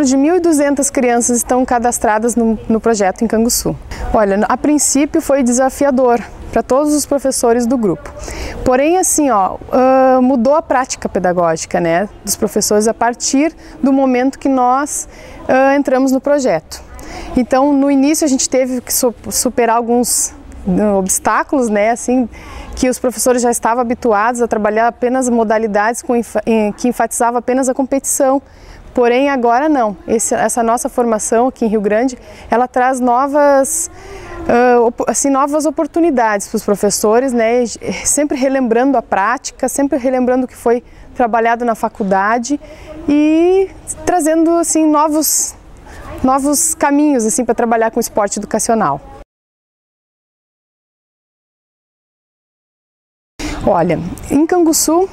de 1.200 crianças estão cadastradas no projeto em Canguçu. Olha, a princípio foi desafiador para todos os professores do grupo. Porém, assim, mudou a prática pedagógica, né, dos professores a partir do momento que nós entramos no projeto. Então, no início a gente teve que superar alguns obstáculos, né, assim, que os professores já estavam habituados a trabalhar apenas modalidades que enfatizavam apenas a competição. Porém, agora não. Essa nossa formação aqui em Rio Grande, ela traz novas oportunidades para os professores, né? Sempre relembrando a prática, sempre relembrando o que foi trabalhado na faculdade e trazendo assim novos caminhos assim para trabalhar com o esporte educacional. Olha, em Canguçu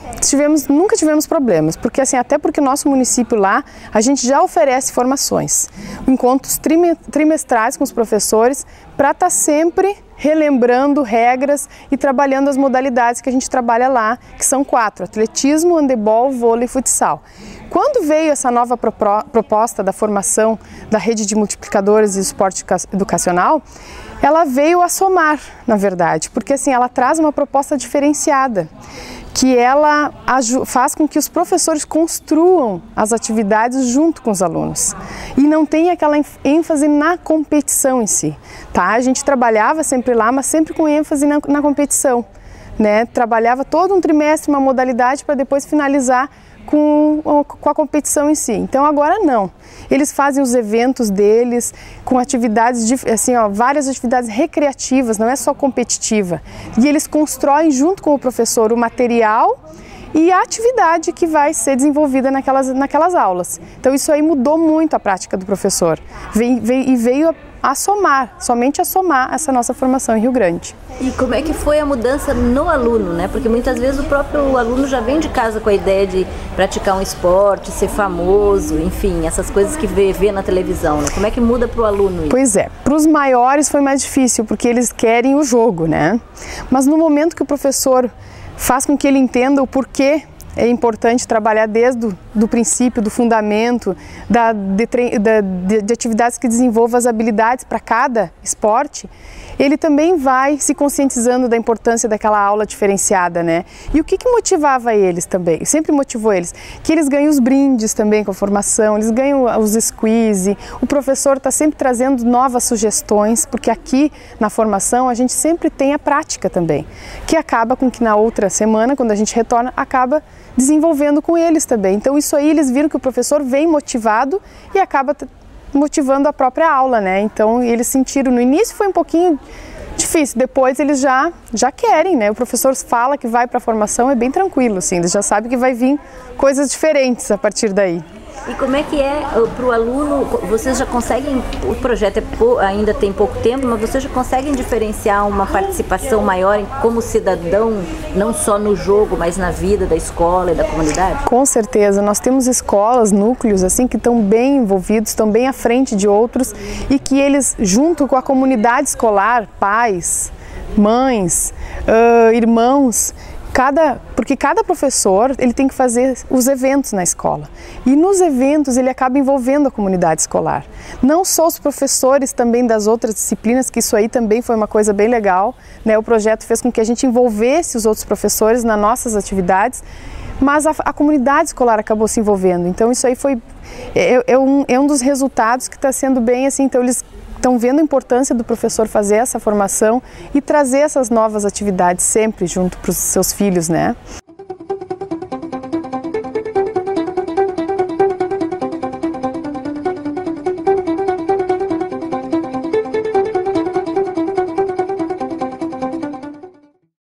nunca tivemos problemas, porque assim, até porque o nosso município lá, a gente já oferece formações, encontros trimestrais com os professores, para estar sempre relembrando regras e trabalhando as modalidades que a gente trabalha lá, que são 4, atletismo, handebol, vôlei e futsal. Quando veio essa nova proposta da formação da rede de multiplicadores e esporte educacional, ela veio a somar, na verdade, porque assim, ela traz uma proposta diferenciada, que ela faz com que os professores construam as atividades junto com os alunos e não tem aquela ênfase na competição em si, tá? A gente trabalhava sempre lá, mas sempre com ênfase na competição, né? Trabalhava todo um trimestre uma modalidade para depois finalizar com a competição em si. Então agora não. Eles fazem os eventos deles com atividades, assim, várias atividades recreativas, não é só competitiva. E eles constroem junto com o professor o material e a atividade que vai ser desenvolvida naquelas aulas. Então isso aí mudou muito a prática do professor e veio a somar, somente a somar essa nossa formação em Rio Grande. E como é que foi a mudança no aluno, né? Porque muitas vezes o próprio aluno já vem de casa com a ideia de praticar um esporte, ser famoso, enfim, essas coisas que vê na televisão, né? Como é que muda para o aluno isso? Pois é, para os maiores foi mais difícil, porque eles querem o jogo, né? Mas no momento que o professor faz com que ele entenda o porquê é importante trabalhar desde o princípio, do fundamento, de atividades que desenvolvam as habilidades para cada esporte, ele também vai se conscientizando da importância daquela aula diferenciada, né? E o que motivava eles também? Sempre motivou eles, que eles ganham os brindes também com a formação, eles ganham os squeeze, o professor está sempre trazendo novas sugestões, porque aqui na formação a gente sempre tem a prática também, que acaba com que na outra semana, quando a gente retorna, acaba desenvolvendo com eles também. Então isso aí eles viram que o professor vem motivado e acaba motivando a própria aula, né? Então eles sentiram, no início foi um pouquinho difícil, depois eles já querem, né? O professor fala que vai para a formação, é bem tranquilo, assim, eles já sabem que vai vir coisas diferentes a partir daí. E como é que é para o aluno, vocês já conseguem, o projeto ainda tem pouco tempo, mas vocês já conseguem diferenciar uma participação maior como cidadão, não só no jogo, mas na vida da escola e da comunidade? Com certeza, nós temos escolas, núcleos, assim, que estão bem envolvidos, estão bem à frente de outros e que eles, junto com a comunidade escolar, pais, mães, irmãos, porque cada professor ele tem que fazer os eventos na escola e nos eventos ele acaba envolvendo a comunidade escolar, não só os professores também das outras disciplinas, que isso aí também foi uma coisa bem legal, né? O projeto fez com que a gente envolvesse os outros professores nas nossas atividades, mas a comunidade escolar acabou se envolvendo, então isso aí é um dos resultados que está sendo bem assim, então eles estão vendo a importância do professor fazer essa formação e trazer essas novas atividades sempre junto para os seus filhos, né?